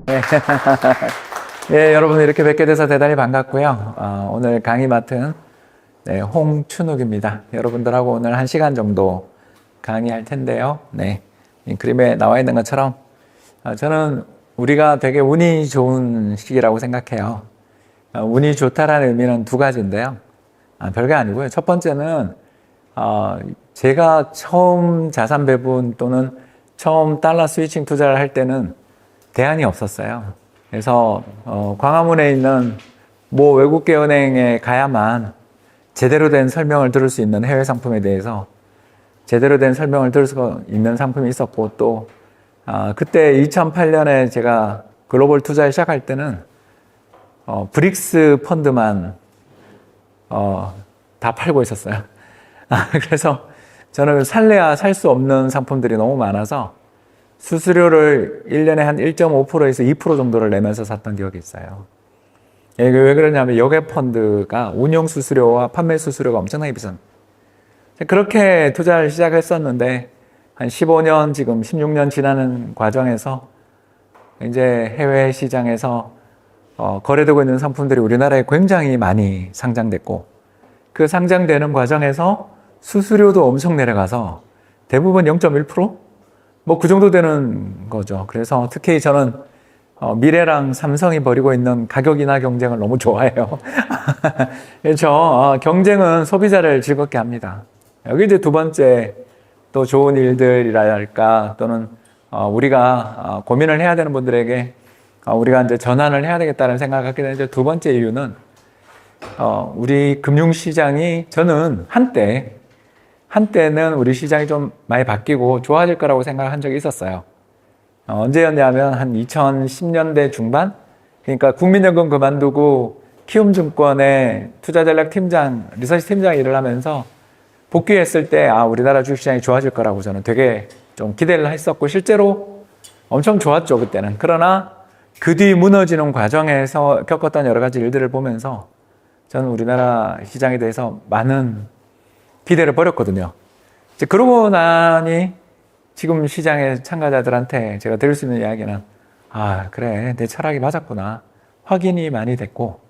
네. 예, 여러분 이렇게 뵙게 돼서 대단히 반갑고요. 오늘 강의 맡은 홍춘욱입니다. 여러분들하고 오늘 1시간 정도 강의할 텐데요. 네, 이 그림에 나와 있는 것처럼 저는 우리가 되게 운이 좋은 시기라고 생각해요. 운이 좋다라는 의미는 두 가지인데요. 별게 아니고요. 첫 번째는 제가 처음 자산 배분 또는 처음 달러 스위칭 투자를 할 때는 대안이 없었어요. 그래서 광화문에 있는 모 외국계 은행에 가야만 제대로 된 설명을 들을 수 있는 해외 상품에 대해서 제대로 된 설명을 들을 수 있는 상품이 있었고, 또 그때 2008년에 제가 글로벌 투자를 시작할 때는 브릭스 펀드만 다 팔고 있었어요. 그래서 저는 살래야 살 수 없는 상품들이 너무 많아서 수수료를 1년에 한 1.5%에서 2% 정도를 내면서 샀던 기억이 있어요. 왜 그러냐면 여객 펀드가 운용 수수료와 판매 수수료가 엄청나게 비쌉니다. 그렇게 투자를 시작했었는데 한 15년, 지금 16년 지나는 과정에서 이제 해외 시장에서 거래되고 있는 상품들이 우리나라에 굉장히 많이 상장됐고, 그 상장되는 과정에서 수수료도 엄청 내려가서 대부분 0.1%? 뭐 그 정도 되는 거죠. 그래서 특히 저는 미래랑 삼성이 벌이고 있는 가격 인하 경쟁을 너무 좋아해요. 그렇죠. 경쟁은 소비자를 즐겁게 합니다. 여기 이제 두 번째 또 좋은 일들이랄까, 또는 우리가 고민을 해야 되는 분들에게 우리가 이제 전환을 해야 되겠다는 생각을 갖게 되는 이제 두 번째 이유는 우리 금융시장이, 저는 한때는 우리 시장이 좀 많이 바뀌고 좋아질 거라고 생각한 적이 있었어요. 언제였냐면 한 2010년대 중반? 그러니까 국민연금 그만두고 키움증권의 투자전략팀장, 리서치 팀장 일을 하면서 복귀했을 때 우리나라 주식시장이 좋아질 거라고 저는 되게 좀 기대를 했었고, 실제로 엄청 좋았죠, 그때는. 그러나 그 뒤 무너지는 과정에서 겪었던 여러 가지 일들을 보면서 저는 우리나라 시장에 대해서 많은 기대를 버렸거든요. 이제 그러고 나니 지금 시장의 참가자들한테 제가 드릴 수 있는 이야기는 그래, 내 철학이 맞았구나, 확인이 많이 됐고,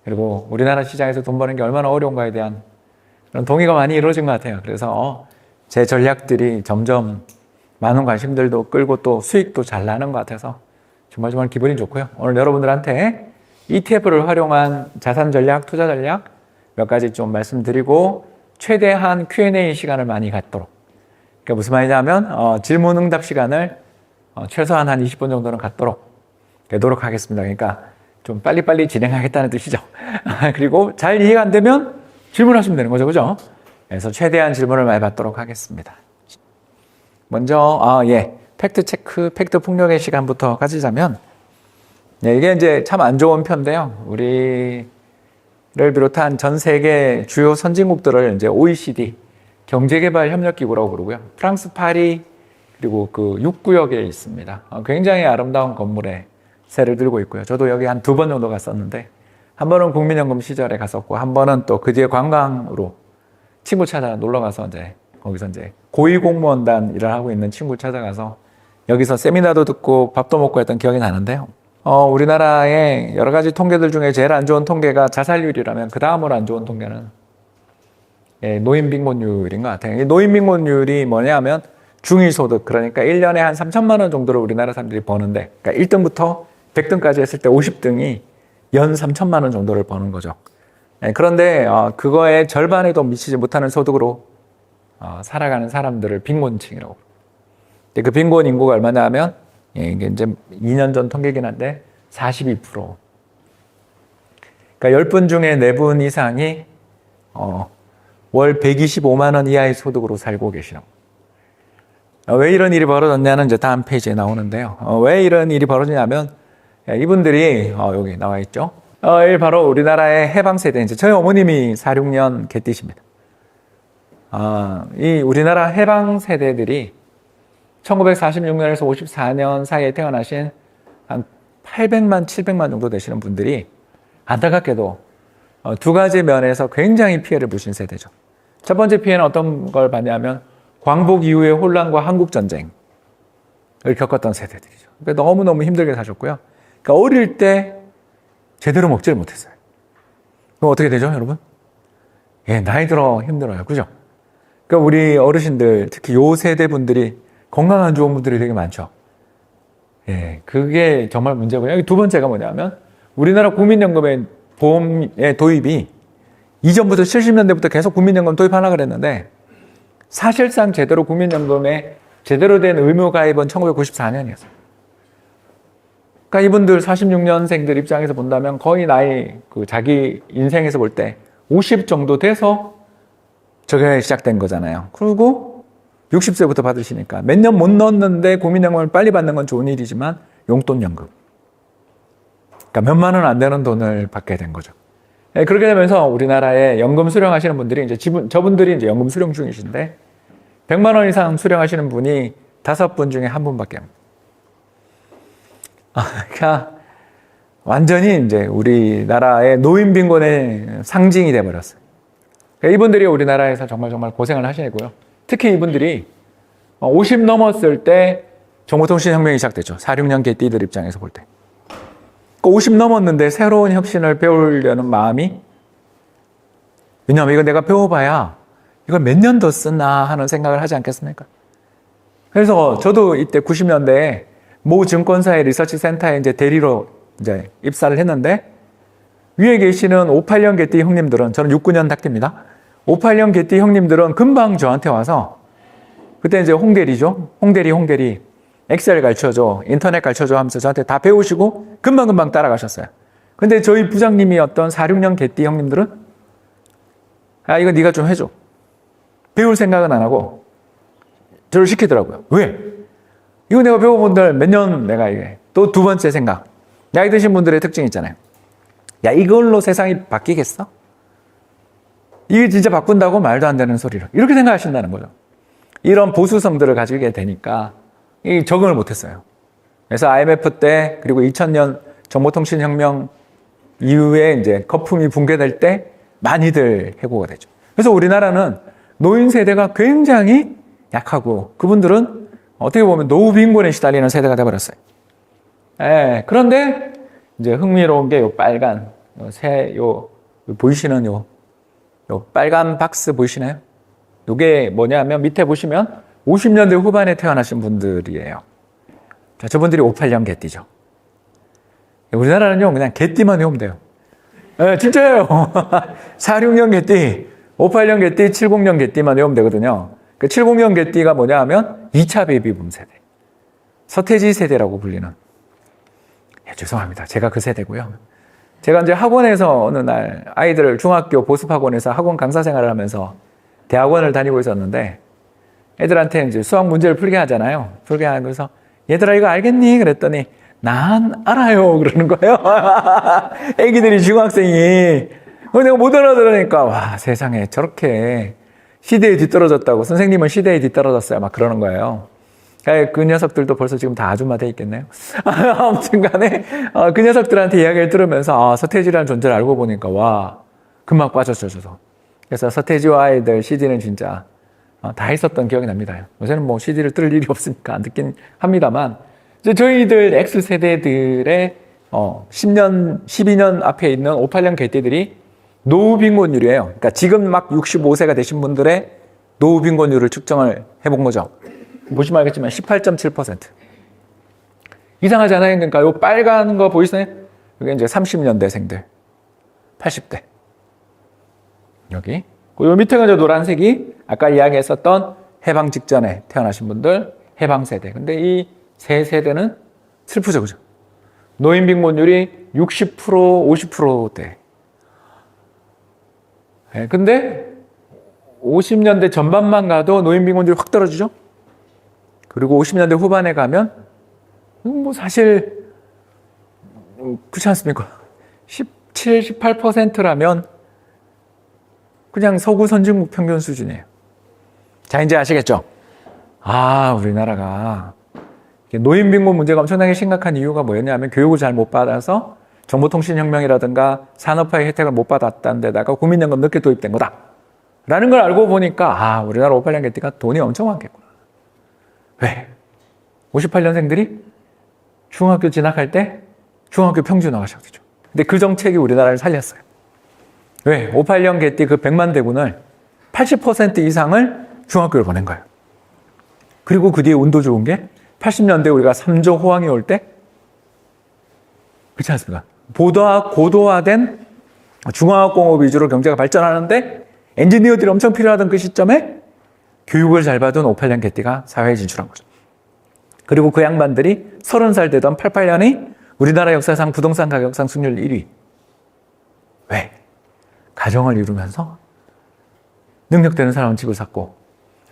그리고 우리나라 시장에서 돈 버는 게 얼마나 어려운가에 대한 그런 동의가 많이 이루어진 것 같아요. 그래서 제 전략들이 점점 많은 관심들도 끌고 또 수익도 잘 나는 것 같아서 정말 기분이 좋고요. 오늘 여러분들한테 ETF를 활용한 자산 전략, 투자 전략 몇 가지 좀 말씀드리고, 최대한 Q&A 시간을 많이 갖도록. 그러니까 무슨 말이냐면 질문 응답 시간을 최소한 한 20분 정도는 갖도록 노력하겠습니다. 그러니까 좀 빨리빨리 진행하겠다는 뜻이죠. 그리고 잘 이해가 안 되면 질문하시면 되는 거죠, 그죠? 그래서 최대한 질문을 많이 받도록 하겠습니다. 먼저 팩트 체크, 팩트 폭력의 시간부터 가지자면, 이게 이제 참 안 좋은 편인데요. 우리를 비롯한 전 세계 주요 선진국들을 이제 OECD 경제개발협력기구라고 부르고요. 프랑스 파리, 그리고 그 6구역에 있습니다. 굉장히 아름다운 건물에 새를 들고 있고요. 저도 여기 한 2번 정도 갔었는데, 한 번은 국민연금 시절에 갔었고, 한 번은 또 그 뒤에 관광으로 친구 찾아 놀러 가서 이제 거기서 이제 고위공무원단 일을 하고 있는 친구 찾아가서 여기서 세미나도 듣고 밥도 먹고 했던 기억이 나는데요. 우리나라의 여러 가지 통계들 중에 제일 안 좋은 통계가 자살률이라면, 그 다음으로 안 좋은 통계는 노인빈곤율인 것 같아요. 이 노인빈곤율이 뭐냐면 중위소득, 그러니까 1년에 한 3천만 원 정도를 우리나라 사람들이 버는데, 그러니까 1등부터 100등까지 했을 때 50등이 연 3천만 원 정도를 버는 거죠. 그런데 그거의 절반에도 미치지 못하는 소득으로 살아가는 사람들을 빈곤층이라고. 그 빈곤 인구가 얼마냐 하면, 이게 이제 2년 전 통계긴 한데 42%. 그러니까 10분 중에 4분 이상이 월 125만 원 이하의 소득으로 살고 계시라고. 왜 이런 일이 벌어졌냐는 이제 다음 페이지에 나오는데요. 왜 이런 일이 벌어지냐면, 이분들이 여기 나와 있죠. 이 바로 우리나라의 해방 세대. 이제 저희 어머님이 46년 개띠십니다. 이 우리나라 해방 세대들이 1946년에서 54년 사이에 태어나신 한 800만, 700만 정도 되시는 분들이 안타깝게도 두 가지 면에서 굉장히 피해를 보신 세대죠. 첫 번째 피해는 어떤 걸 봤냐면 광복 이후의 혼란과 한국전쟁을 겪었던 세대들이죠. 그러니까 너무너무 힘들게 사셨고요. 그러니까 어릴 때 제대로 먹지를 못했어요. 그럼 어떻게 되죠, 여러분? 예, 나이 들어 힘들어요. 그죠? 그러니까 우리 어르신들, 특히 요 세대 분들이 건강한 좋은 분들이 되게 많죠. 예, 그게 정말 문제고요. 두 번째가 뭐냐면, 우리나라 국민연금의 보험의 도입이 이전부터 70년대부터 계속 국민연금 도입하려고 그랬는데, 사실상 제대로 국민연금에 제대로 된 의무가입은 1994년이었어요. 그러니까 이분들 46년생들 입장에서 본다면 거의 나이, 자기 인생에서 볼 때 50 정도 돼서 적용이 시작된 거잖아요. 그리고 60세부터 받으시니까 몇 년 못 넣었는데 국민연금을 빨리 받는 건 좋은 일이지만 용돈연금. 그러니까 몇만 원 안 되는 돈을 받게 된 거죠. 네, 그렇게 되면서 우리나라에 연금 수령하시는 분들이 이제 저분들이 이제 연금 수령 중이신데 100만 원 이상 수령하시는 분이 5분 중에 1분밖에 안 돼요. 그러니까 완전히 이제 우리나라의 노인 빈곤의 상징이 돼 버렸어요. 그러니까 이분들이 우리나라에서 정말 고생을 하시고요. 특히 이분들이 50 넘었을 때 정보통신혁명이 시작됐죠. 46년 개띠들 입장에서 볼 때. 50 넘었는데 새로운 혁신을 배우려는 마음이, 왜냐하면 이거 내가 배워봐야 이걸 몇 년 더 쓰나 하는 생각을 하지 않겠습니까? 그래서 저도 이때 90년대에 모 증권사의 리서치 센터에 이제 대리로 이제 입사를 했는데, 위에 계시는 58년 개띠 형님들은, 저는 69년 닭띠입니다. 58년 개띠 형님들은 금방 저한테 와서, 그때 이제 홍대리죠. 홍대리. 엑셀 가르쳐줘, 인터넷 가르쳐줘 하면서 저한테 다 배우시고 금방 따라가셨어요. 근데 저희 부장님이었던 46년 개띠 형님들은, 이거 네가 좀 해줘. 배울 생각은 안 하고 저를 시키더라고요. 왜? 이거 내가 배워본 들 몇 년 내가 이게. 또 두 번째 생각. 나이 드신 분들의 특징이 있잖아요. 야, 이걸로 세상이 바뀌겠어? 이게 진짜 바꾼다고? 말도 안 되는 소리를. 이렇게 생각하신다는 거죠. 이런 보수성들을 가지게 되니까 이 적응을 못했어요. 그래서 IMF 때, 그리고 2000년 정보통신혁명 이후에 이제 거품이 붕괴될 때 많이들 해고가 되죠. 그래서 우리나라는 노인 세대가 굉장히 약하고, 그분들은 어떻게 보면 노후 빈곤에 시달리는 세대가 되어버렸어요. 예, 그런데 이제 흥미로운 게 요 빨간, 보이시는 요 빨간 박스 보이시나요? 요게 뭐냐면 밑에 보시면 50년대 후반에 태어나신 분들이에요. 자, 저분들이 58년 개띠죠. 우리나라는요, 그냥 개띠만 외우면 돼요. 예, 진짜예요. 46년 개띠, 58년 개띠, 70년 개띠만 외우면 되거든요. 그 70년 개띠가 뭐냐 하면 2차 베이비붐 세대. 서태지 세대라고 불리는. 예, 죄송합니다. 제가 그 세대고요. 제가 이제 학원에서 어느 날 아이들을 중학교 보습학원에서 학원 강사 생활을 하면서 대학원을 다니고 있었는데, 애들한테 이제 수학 문제를 풀게 하잖아요. 풀게 하면서 얘들아 이거 알겠니? 그랬더니 난 알아요. 그러는 거예요. 애기들이 중학생이. 내가 못 알아들으니까 와, 세상에 저렇게 시대에 뒤떨어졌다고. 선생님은 시대에 뒤떨어졌어요. 막 그러는 거예요. 그 녀석들도 벌써 지금 다 아줌마 돼 있겠네요. 아무튼 간에 그 녀석들한테 이야기를 들으면서 서태지라는 존재를 알고 보니까 와, 금방 빠졌죠. 그래서 서태지와 아이들 CD는 진짜 다 했었던 기억이 납니다. 요새는 뭐 CD를 들을 일이 없으니까 안 듣긴 합니다만, 이제 저희들 X세대들의 10년, 12년 앞에 있는 58년 개띠들이 노후 빈곤율이에요. 그러니까 지금 막 65세가 되신 분들의 노후 빈곤율을 측정을 해본 거죠. 보시면 알겠지만 18.7%. 이상하지 않아요? 그러니까 요 빨간 거 보이시나요? 이게 이제 30년대생들, 80대. 여기. 요 밑에가 이제 노란색이 아까 이야기했었던 해방 직전에 태어나신 분들, 해방 세대. 근데 이 세 세대는 슬프죠, 그죠? 노인 빈곤율이 60%, 50%대. 네, 근데 50년대 전반만 가도 노인 빈곤율이 확 떨어지죠? 그리고 50년대 후반에 가면, 뭐 사실, 그렇지 않습니까? 17, 18%라면 그냥 서구 선진국 평균 수준이에요. 자, 이제 아시겠죠? 우리나라가 노인 빈곤 문제가 엄청나게 심각한 이유가 뭐였냐면 교육을 잘 못 받아서 정보통신혁명이라든가 산업화의 혜택을 못 받았다는 데다가 국민연금 늦게 도입된 거다. 라는 걸 알고 보니까 우리나라 58년 개띠가 돈이 엄청 많겠구나. 왜? 58년생들이 중학교 진학할 때 중학교 평준화가 시작되죠. 근데 그 정책이 우리나라를 살렸어요. 왜? 58년 개띠 그 100만 대군을 80% 이상을 중학교를 보낸 거예요. 그리고 그 뒤에 운도 좋은 게 80년대 우리가 3조 호황이 올 때, 그렇지 않습니까? 고도화된 중화학공업 위주로 경제가 발전하는데 엔지니어들이 엄청 필요하던 그 시점에 교육을 잘 받은 58년 개띠가 사회에 진출한 거죠. 그리고 그 양반들이 30살 되던 88년이 우리나라 역사상 부동산 가격 상승률 1위. 왜? 가정을 이루면서 능력되는 사람은 집을 샀고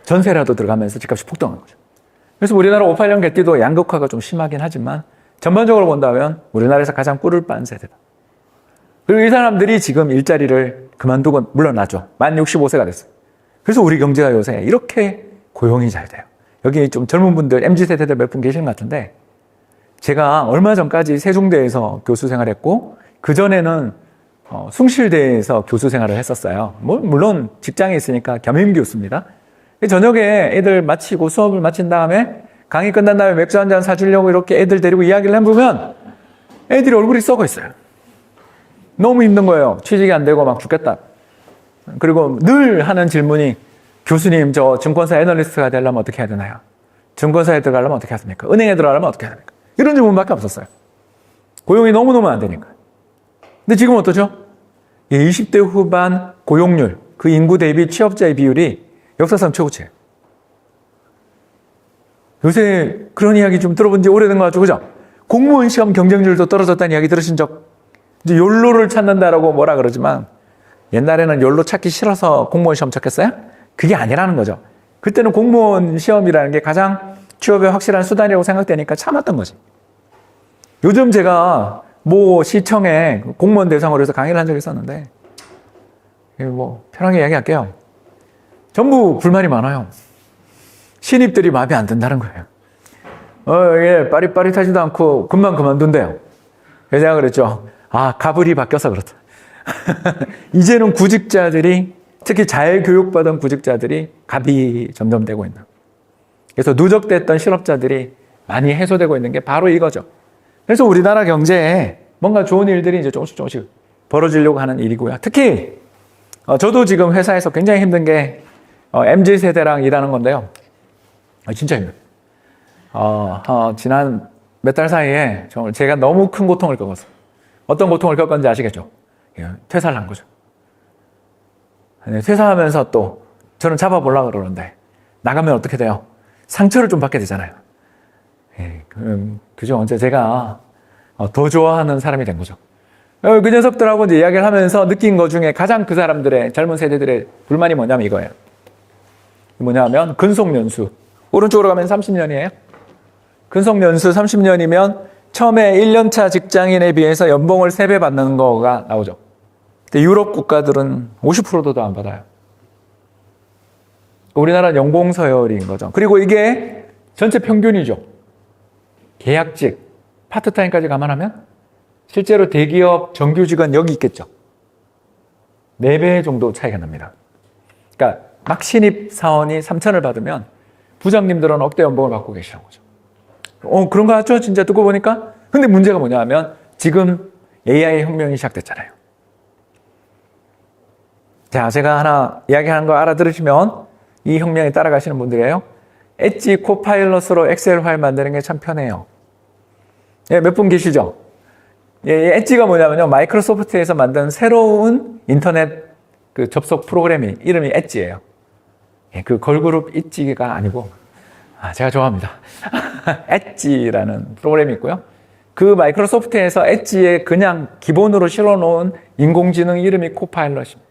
전세라도 들어가면서 집값이 폭등한 거죠. 그래서 우리나라 58년 개띠도 양극화가 좀 심하긴 하지만 전반적으로 본다면 우리나라에서 가장 꿀을 빤 세대다. 그리고 이 사람들이 지금 일자리를 그만두고 물러나죠. 만 65세가 됐어요. 그래서 우리 경제가 요새 이렇게 고용이 잘 돼요. 여기 좀 젊은 분들, MZ세대들 몇 분 계시는 것 같은데 제가 얼마 전까지 세종대에서 교수 생활했고 그전에는 숭실대에서 교수 생활을 했었어요. 물론 직장에 있으니까 겸임 교수입니다. 저녁에 애들 마치고 수업을 마친 다음에 강의 끝난 다음에 맥주 한잔 사주려고 이렇게 애들 데리고 이야기를 해보면 애들이 얼굴이 썩어 있어요. 너무 힘든 거예요. 취직이 안 되고 막 죽겠다. 그리고 늘 하는 질문이 교수님 저 증권사 애널리스트가 되려면 어떻게 해야 되나요? 증권사에 들어가려면 어떻게 하십니까? 은행에 들어가려면 어떻게 해야 됩니까? 이런 질문밖에 없었어요. 고용이 너무너무 안 되니까. 근데 지금 어떠죠? 20대 후반 고용률, 그 인구 대비 취업자의 비율이 역사상 최고치예요. 요새 그런 이야기 좀 들어본 지 오래된 것 같죠, 그죠? 공무원 시험 경쟁률도 떨어졌다는 이야기 들으신 적, 이제 욜로를 찾는다라고 뭐라 그러지만 옛날에는 욜로 찾기 싫어서 공무원 시험 쳤겠어요? 그게 아니라는 거죠. 그때는 공무원 시험이라는 게 가장 취업의 확실한 수단이라고 생각되니까 참았던 거지. 요즘 제가 뭐 시청에 공무원 대상으로 해서 강의를 한 적이 있었는데 뭐 편하게 이야기할게요. 전부 불만이 많아요. 신입들이 마음에 안 든다는 거예요. 이게 빠릿빠릿하지도 않고 금방 그만둔대요. 그래서 제가 그랬죠. 가불이 바뀌어서 그렇다. 이제는 구직자들이 특히 잘 교육받은 구직자들이 갑이 점점 되고 있는. 그래서 누적됐던 실업자들이 많이 해소되고 있는 게 바로 이거죠. 그래서 우리나라 경제에 뭔가 좋은 일들이 이제 조금씩 벌어지려고 하는 일이고요. 특히 저도 지금 회사에서 굉장히 힘든 게 MZ세대랑 일하는 건데요. 진짜 힘들어요. 지난 몇 달 사이에 정말 제가 너무 큰 고통을 겪었어요. 어떤 고통을 겪었는지 아시겠죠? 퇴사를 한 거죠. 퇴사하면서 또 저는 잡아보려고 그러는데 나가면 어떻게 돼요? 상처를 좀 받게 되잖아요. 그죠? 언제 제가 더 좋아하는 사람이 된 거죠. 그 녀석들하고 이제 이야기를 하면서 느낀 것 중에 가장 그 사람들의 젊은 세대들의 불만이 뭐냐면 이거예요. 뭐냐면 근속연수. 오른쪽으로 가면 30년이에요. 근속연수 30년이면 처음에 1년차 직장인에 비해서 연봉을 3배 받는 거가 나오죠. 근데 유럽 국가들은 50%도 안 받아요. 우리나라는 연공 서열인 거죠. 그리고 이게 전체 평균이죠. 계약직, 파트타임까지 감안하면 실제로 대기업 정규직은 여기 있겠죠. 4배 정도 차이가 납니다. 그러니까 막 신입 사원이 3천을 받으면 부장님들은 억대 연봉을 받고 계시는 거죠. 그런 거 같죠? 진짜 듣고 보니까. 근데 문제가 뭐냐 하면 지금 AI 혁명이 시작됐잖아요. 자, 제가 하나 이야기하는 거 알아들으시면 이 혁명에 따라가시는 분들이에요. 엣지 코파일럿으로 엑셀 파일 만드는 게 참 편해요. 몇 분 계시죠? 엣지가 뭐냐면요. 마이크로소프트에서 만든 새로운 인터넷 그 접속 프로그램이 이름이 엣지예요. 그 걸그룹 엣지가 아니고 제가 좋아합니다. 엣지라는 프로그램이 있고요. 그 마이크로소프트에서 엣지에 그냥 기본으로 실어놓은 인공지능 이름이 코파일럿입니다.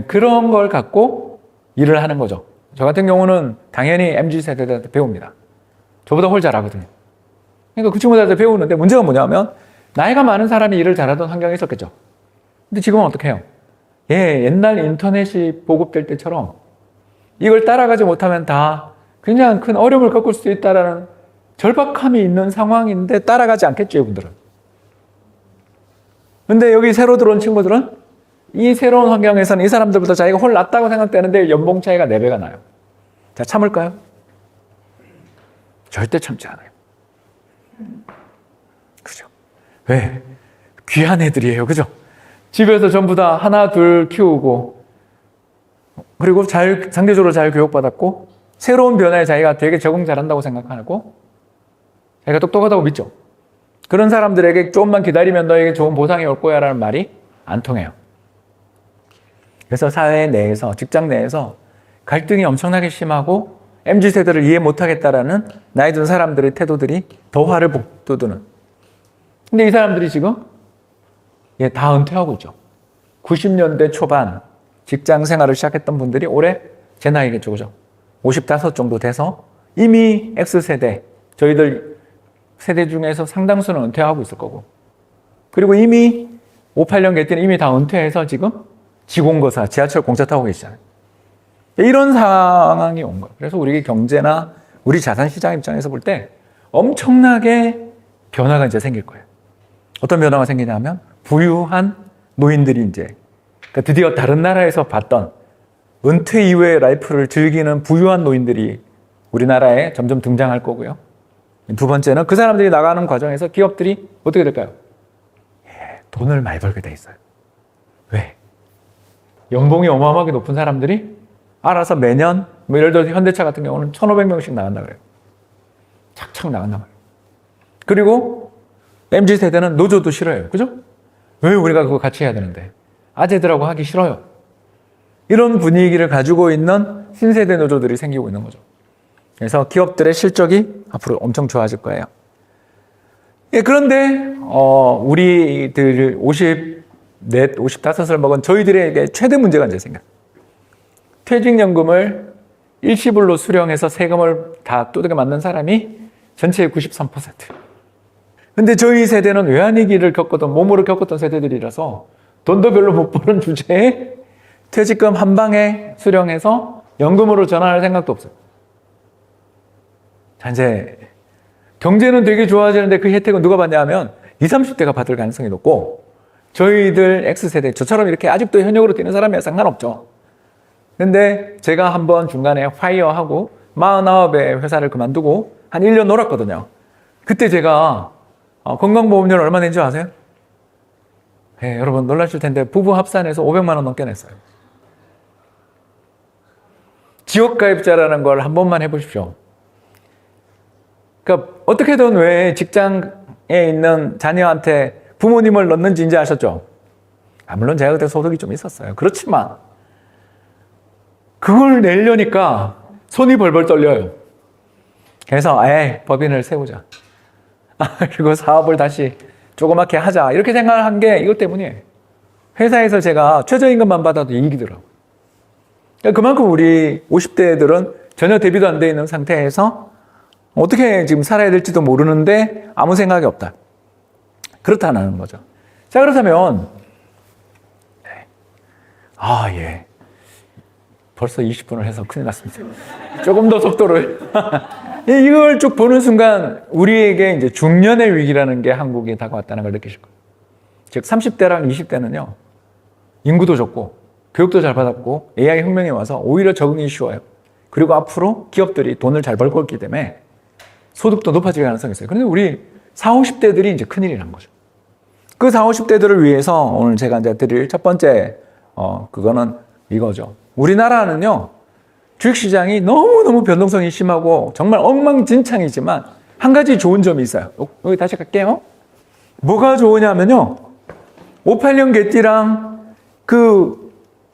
그런 걸 갖고 일을 하는 거죠. 저 같은 경우는 당연히 MZ세대들한테 배웁니다. 저보다 훨 잘하거든요. 그러니까 그 친구들한테 배우는데 문제가 뭐냐면 나이가 많은 사람이 일을 잘하던 환경이 있었겠죠. 근데 지금은 어떻게 해요? 옛날 인터넷이 보급될 때처럼 이걸 따라가지 못하면 다 굉장히 큰 어려움을 겪을 수 있다는 절박함이 있는 상황인데 따라가지 않겠죠, 이분들은. 근데 여기 새로 들어온 친구들은 이 새로운 환경에서는 이 사람들보다 자기가 훨 낫다고 생각되는데 연봉 차이가 4배가 나요. 자, 참을까요? 절대 참지 않아요. 그죠? 왜? 귀한 애들이에요. 그죠? 집에서 전부 다 하나, 둘 키우고, 그리고 상대적으로 잘 교육받았고, 새로운 변화에 자기가 되게 적응 잘한다고 생각하고, 자기가 똑똑하다고 믿죠. 그런 사람들에게 조금만 기다리면 너에게 좋은 보상이 올 거야 라는 말이 안 통해요. 그래서 사회 내에서, 직장 내에서 갈등이 엄청나게 심하고 MZ세대를 이해 못하겠다라는 나이 든 사람들의 태도들이 더 화를 북돋우는. 근데 이 사람들이 지금 다 은퇴하고 있죠. 90년대 초반 직장 생활을 시작했던 분들이 올해 제 나이겠죠. 그죠? 55 정도 돼서 이미 X세대, 저희들 세대 중에서 상당수는 은퇴하고 있을 거고. 그리고 이미 58년 개띠는 이미 다 은퇴해서 지금 지공거사, 지하철 공차 타고 계시잖아요. 이런 상황이 온 거예요. 그래서 우리 경제나 우리 자산시장 입장에서 볼 때 엄청나게 변화가 이제 생길 거예요. 어떤 변화가 생기냐면 부유한 노인들이 이제 그러니까 드디어 다른 나라에서 봤던 은퇴 이후의 라이프를 즐기는 부유한 노인들이 우리나라에 점점 등장할 거고요. 두 번째는 그 사람들이 나가는 과정에서 기업들이 어떻게 될까요? 돈을 많이 벌게 돼 있어요. 왜? 연봉이 어마어마하게 높은 사람들이 알아서 매년 예를 들어서 현대차 같은 경우는 1,500명씩 나간다 그래요. 착착 나간단 말이에요. 그리고 MZ세대는 노조도 싫어요. 그죠? 왜 우리가 그거 같이 해야 되는데? 아재들하고 하기 싫어요. 이런 분위기를 가지고 있는 신세대 노조들이 생기고 있는 거죠. 그래서 기업들의 실적이 앞으로 엄청 좋아질 거예요. 그런데 우리들 54, 55을 먹은 저희들에게 최대 문제가 이제 생겨요. 퇴직연금을 일시불로 수령해서 세금을 다 두들겨 맞는 사람이 전체의 93%. 근데 저희 세대는 외환위기를 겪었던, 몸으로 겪었던 세대들이라서 돈도 별로 못 버는 주제에 퇴직금 한 방에 수령해서 연금으로 전환할 생각도 없어요. 자, 이제 경제는 되게 좋아지는데 그 혜택은 누가 받냐 하면 20, 30대가 받을 가능성이 높고 저희들 X세대, 저처럼 이렇게 아직도 현역으로 뛰는 사람이야 상관없죠. 근데 제가 한번 중간에 파이어하고 49의 회사를 그만두고 한 1년 놀았거든요. 그때 제가 건강보험료를 얼마 낸지 아세요? 네, 여러분 놀라실 텐데 부부 합산해서 500만 원 넘게 냈어요. 지역가입자라는 걸 한 번만 해보십시오. 그러니까 어떻게든 왜 직장에 있는 자녀한테 부모님을 넣는지 이제 아셨죠? 물론 제가 그때 소득이 좀 있었어요. 그렇지만 그걸 내려니까 손이 벌벌 떨려요. 그래서 법인을 세우자. 그리고 사업을 다시 조그맣게 하자. 이렇게 생각한 게 이것 때문이에요. 회사에서 제가 최저임금만 받아도 이익이 들어요. 그만큼 우리 50대들은 전혀 대비도 안 돼 있는 상태에서 어떻게 지금 살아야 될지도 모르는데 아무 생각이 없다. 그렇다는 거죠. 자, 그렇다면 벌써 20분을 해서 큰일 났습니다. 조금 더 속도를. 이걸 쭉 보는 순간 우리에게 이제 중년의 위기라는 게 한국에 다가왔다는 걸 느끼실 거예요. 즉 30대랑 20대는요. 인구도 적고 교육도 잘 받았고 AI 혁명이 와서 오히려 적응이 쉬워요. 그리고 앞으로 기업들이 돈을 잘 벌 거기 때문에 소득도 높아질 가능성이 있어요. 그런데 우리 40, 50대들이 이제 큰일이 난 거죠. 그 40, 50대들을 위해서 오늘 제가 이제 드릴 첫 번째 그거는 이거죠. 우리나라는요. 주식시장이 너무너무 변동성이 심하고 정말 엉망진창이지만 한 가지 좋은 점이 있어요. 여기 다시 갈게요. 뭐가 좋으냐면요. 58년 개띠랑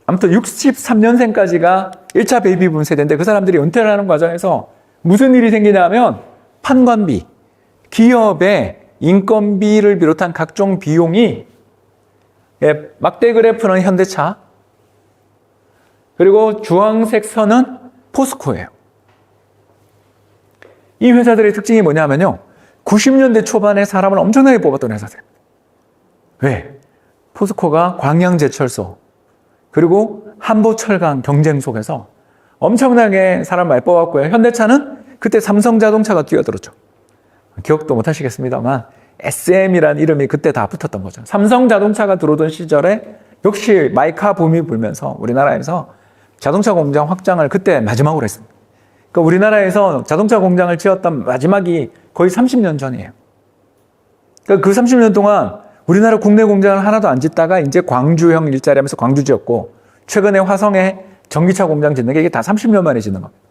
아무튼 63년생까지가 1차 베이비붐 세대인데 그 사람들이 은퇴를 하는 과정에서 무슨 일이 생기냐면 판관비, 기업의 인건비를 비롯한 각종 비용이 막대 그래프는 현대차, 그리고 주황색 선은 포스코예요. 이 회사들의 특징이 뭐냐면요. 90년대 초반에 사람을 엄청나게 뽑았던 회사들. 왜? 포스코가 광양제철소 그리고 한보철강 경쟁 속에서 엄청나게 사람 많이 뽑았고요. 현대차는 그때 삼성자동차가 뛰어들었죠. 기억도 못 하시겠습니다만 SM이라는 이름이 그때 다 붙었던 거죠. 삼성자동차가 들어오던 시절에 역시 마이카 붐이 불면서 우리나라에서 자동차 공장 확장을 그때 마지막으로 했습니다. 그러니까 우리나라에서 자동차 공장을 지었던 마지막이 거의 30년 전이에요. 그러니까 그 30년 동안 우리나라 국내 공장을 하나도 안 짓다가 이제 광주형 일자리 하면서 광주 지었고, 최근에 화성에 전기차 공장 짓는 게 이게 다 30년 만에 짓는 겁니다.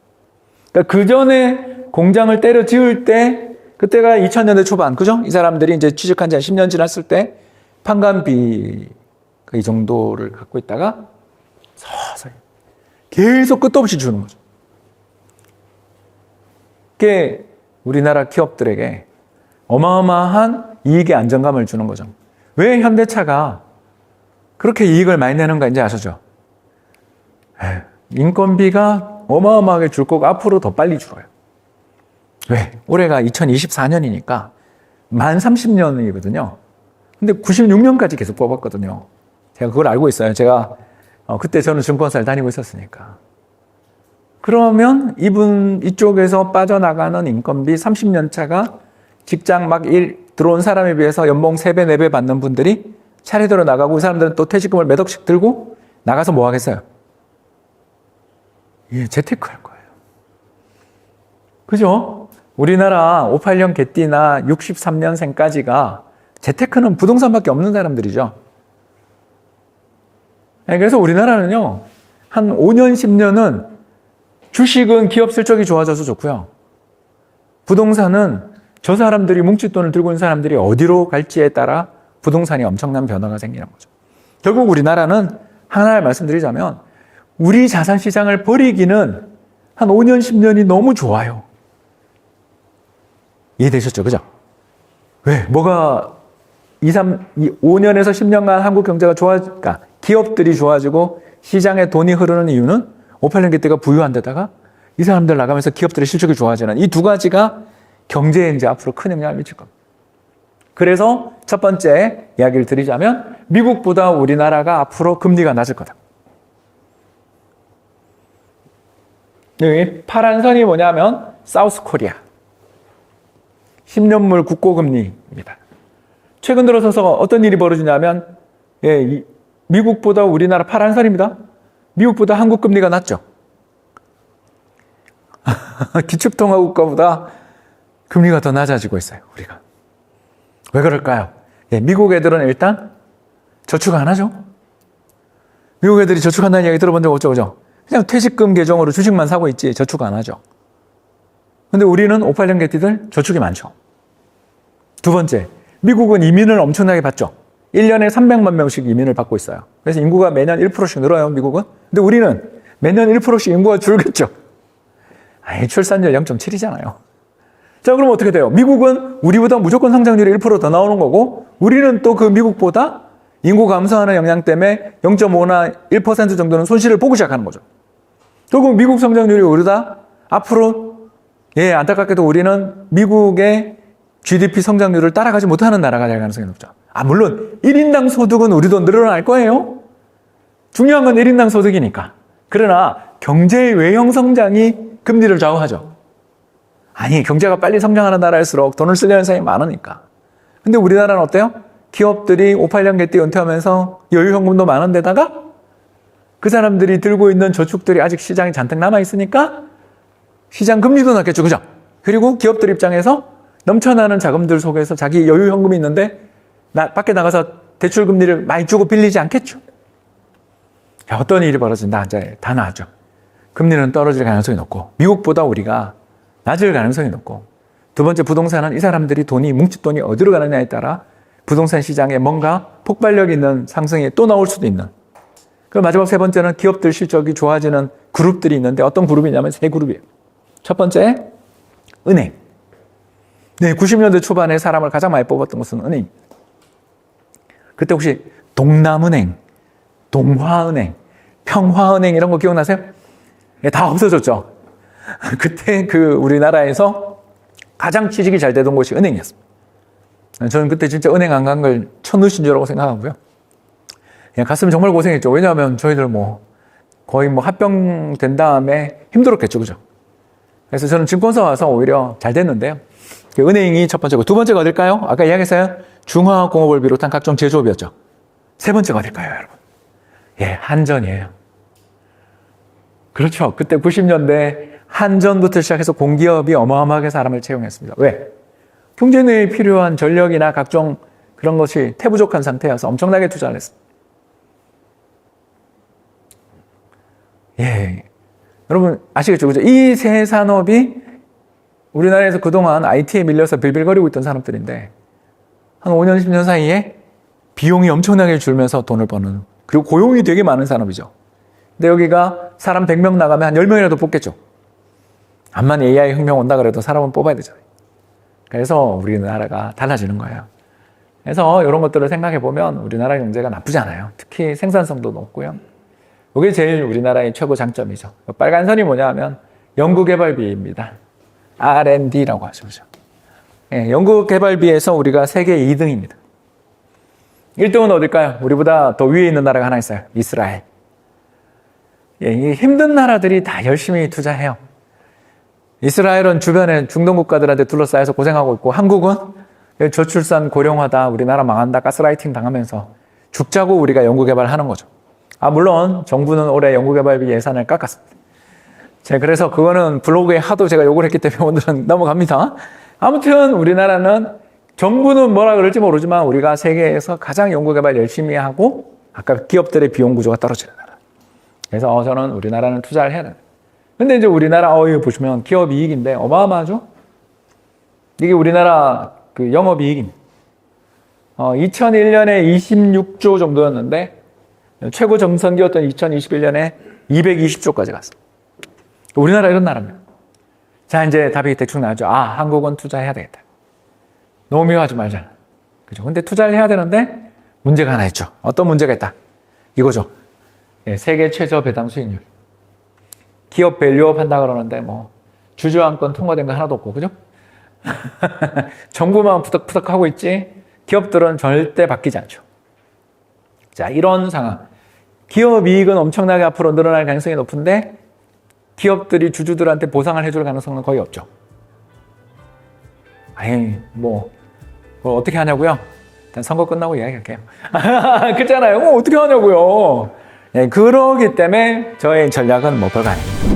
그러니까 그 전에 공장을 때려 지을 때, 그때가 2000년대 초반, 그죠? 이 사람들이 이제 취직한 지 한 10년 지났을 때 판관비 이 정도를 갖고 있다가 서서히 계속 끝도 없이 주는 거죠. 그게 우리나라 기업들에게 어마어마한 이익의 안정감을 주는 거죠. 왜 현대차가 그렇게 이익을 많이 내는가 이제 아시죠? 인건비가 어마어마하게 줄 거고 앞으로 더 빨리 줄어요. 왜? 올해가 2024년이니까 만 30년이거든요. 근데 96년까지 계속 뽑았거든요. 제가 그걸 알고 있어요. 제가 그때 저는 증권사를 다니고 있었으니까. 그러면 이쪽에서 빠져나가는 인건비 30년 차가 직장 막 들어온 사람에 비해서 연봉 3배, 4배 받는 분들이 차례대로 나가고, 이 사람들은 또 퇴직금을 몇 억씩 들고 나가서 뭐 하겠어요? 예, 재테크 할 거예요. 그죠? 우리나라 58년 개띠나 63년생까지가 재테크는 부동산밖에 없는 사람들이죠. 그래서 우리나라는요, 한 5년, 10년은 주식은 기업 실적이 좋아져서 좋고요. 부동산은 저 사람들이 뭉칫돈을 들고 있는 사람들이 어디로 갈지에 따라 부동산이 엄청난 변화가 생기는 거죠. 결국 우리나라는 하나를 말씀드리자면, 우리 자산 시장을 버리기는 한 5년, 10년이 너무 좋아요. 이해되셨죠? 그죠? 왜? 뭐가 5년에서 10년간 한국 경제가 그러니까 기업들이 좋아지고 시장에 돈이 흐르는 이유는 58년 때가 부유한 데다가 이 사람들 나가면서 기업들의 실적이 좋아지는 이 두 가지가 경제에 이제 앞으로 큰 영향을 미칠 겁니다. 그래서 첫 번째 이야기를 드리자면, 미국보다 우리나라가 앞으로 금리가 낮을 거다. 여기 파란 선이 뭐냐면 사우스 코리아 10년물 국고금리입니다. 최근 들어서서 어떤 일이 벌어지냐면, 미국보다 우리나라 파란 선입니다. 미국보다 한국 금리가 낮죠. 기축통화국가보다 금리가 더 낮아지고 있어요, 우리가. 왜 그럴까요? 미국 애들은 일단 저축 안 하죠. 미국 애들이 저축한다는 이야기 들어본 적 없죠, 그죠? 그냥 퇴직금 계정으로 주식만 사고 있지 저축 안 하죠. 근데 우리는 58년 개띠들 저축이 많죠. 두 번째, 미국은 이민을 엄청나게 받죠. 1년에 300만 명씩 이민을 받고 있어요. 그래서 인구가 매년 1%씩 늘어요, 미국은. 근데 우리는 매년 1%씩 인구가 줄겠죠. 출산율 0.7이잖아요. 자, 그럼 어떻게 돼요? 미국은 우리보다 무조건 성장률이 1%더 나오는 거고, 우리는 또 그 미국보다 인구 감소하는 영향 때문에 0.5나 1% 정도는 손실을 보고 시작하는 거죠. 결국 미국 성장률이 오르다 앞으로, 안타깝게도 우리는 미국의 GDP 성장률을 따라가지 못하는 나라가 될 가능성이 높죠. 물론 1인당 소득은 우리도 늘어날 거예요. 중요한 건 1인당 소득이니까. 그러나 경제의 외형 성장이 금리를 좌우하죠. 경제가 빨리 성장하는 나라일수록 돈을 쓰려는 사람이 많으니까. 근데 우리나라는 어때요? 기업들이 58년 개띠 은퇴하면서 여유현금도 많은 데다가 그 사람들이 들고 있는 저축들이 아직 시장에 잔뜩 남아있으니까 시장 금리도 낮겠죠. 그죠? 그리고 기업들 입장에서 넘쳐나는 자금들 속에서 자기 여유현금이 있는데 밖에 나가서 대출 금리를 많이 주고 빌리지 않겠죠. 어떤 일이 벌어진다? 이제 다 나왔죠. 금리는 떨어질 가능성이 높고, 미국보다 우리가 낮을 가능성이 높고, 두 번째, 부동산은 이 사람들이 뭉칫돈이 어디로 가느냐에 따라 부동산 시장에 뭔가 폭발력 있는 상승이 또 나올 수도 있는. 그리고 마지막 세 번째는 기업들 실적이 좋아지는 그룹들이 있는데, 어떤 그룹이냐면 세 그룹이에요. 첫 번째, 은행. 90년대 초반에 사람을 가장 많이 뽑았던 것은 은행. 그때 혹시 동남은행, 동화은행, 평화은행 이런 거 기억나세요? 다 없어졌죠. 그때 우리나라에서 가장 취직이 잘 되던 곳이 은행이었습니다. 저는 그때 진짜 은행 안 간 걸 천우신 줄라고 생각하고요. 갔으면 정말 고생했죠. 왜냐하면 저희들 거의 합병된 다음에 힘들었겠죠. 그죠? 그래서 저는 증권사 와서 오히려 잘 됐는데요. 은행이 첫 번째고, 두 번째가 어딜까요? 아까 이야기했어요. 중화공업을 비롯한 각종 제조업이었죠. 세 번째가 어딜까요, 여러분? 한전이에요. 그렇죠. 그때 90년대 한전부터 시작해서 공기업이 어마어마하게 사람을 채용했습니다. 왜? 경제에 필요한 전력이나 각종 그런 것이 태부족한 상태여서 엄청나게 투자를 했습니다. 예. 여러분 아시겠죠? 그죠? 이 세 산업이 우리나라에서 그동안 IT에 밀려서 빌빌거리고 있던 산업들인데 한 5년, 10년 사이에 비용이 엄청나게 줄면서 돈을 버는 그리고 고용이 되게 많은 산업이죠. 근데 여기가 사람 100명 나가면 한 10명이라도 뽑겠죠. 암만 AI 혁명 온다 그래도 사람은 뽑아야 되잖아요. 그래서 우리나라가 달라지는 거예요. 그래서 이런 것들을 생각해 보면 우리나라 경제가 나쁘지 않아요. 특히 생산성도 높고요. 이게 제일 우리나라의 최고 장점이죠. 빨간 선이 뭐냐 하면 연구개발비입니다. R&D라고 하죠. 예, 연구개발비에서 우리가 세계 2등입니다. 1등은 어딜까요? 우리보다 더 위에 있는 나라가 하나 있어요. 이스라엘. 예, 이 힘든 나라들이 다 열심히 투자해요. 이스라엘은 주변에 중동 국가들한테 둘러싸여서 고생하고 있고 한국은 저출산 고령화다, 우리나라 망한다, 가스라이팅 당하면서 죽자고 우리가 연구개발하는 거죠. 물론 정부는 올해 연구개발비 예산을 깎았습니다. 그래서 그거는 블로그에 하도 제가 욕을 했기 때문에 오늘은 넘어갑니다. 아무튼 우리나라는 정부는 뭐라 그럴지 모르지만 우리가 세계에서 가장 연구개발 열심히 하고 아까 기업들의 비용 구조가 떨어지는 나라. 그래서 저는 우리나라는 투자를 해야 된다. 근데 이제 우리나라 이거 보시면 기업 이익인데 어마어마하죠? 이게 우리나라 그 영업이익입니다. 2001년에 26조 정도였는데 최고 정선기였던 2021년에 220조까지 갔습니다. 우리나라 이런 나라입니다. 자, 이제 답이 대충 나왔죠. 한국은 투자해야 되겠다. 너무 미워하지 말자. 그죠? 근데 투자를 해야 되는데 문제가 하나 있죠. 어떤 문제가 있다? 이거죠. 예, 세계 최저 배당 수익률. 기업 밸류업 한다 그러는데 뭐 주주환권 통과된 거 하나도 없고, 그죠? 정부만 푸덕푸덕 하고 있지 기업들은 절대 바뀌지 않죠. 자, 이런 상황. 기업 이익은 엄청나게 앞으로 늘어날 가능성이 높은데 기업들이 주주들한테 보상을 해줄 가능성은 거의 없죠. 뭐 그걸 어떻게 하냐고요? 일단 선거 끝나고 이야기할게요. 그렇잖아요. 어떻게 하냐고요? 네, 그러기 때문에 저의 전략은 뭐 별거 아닙니다.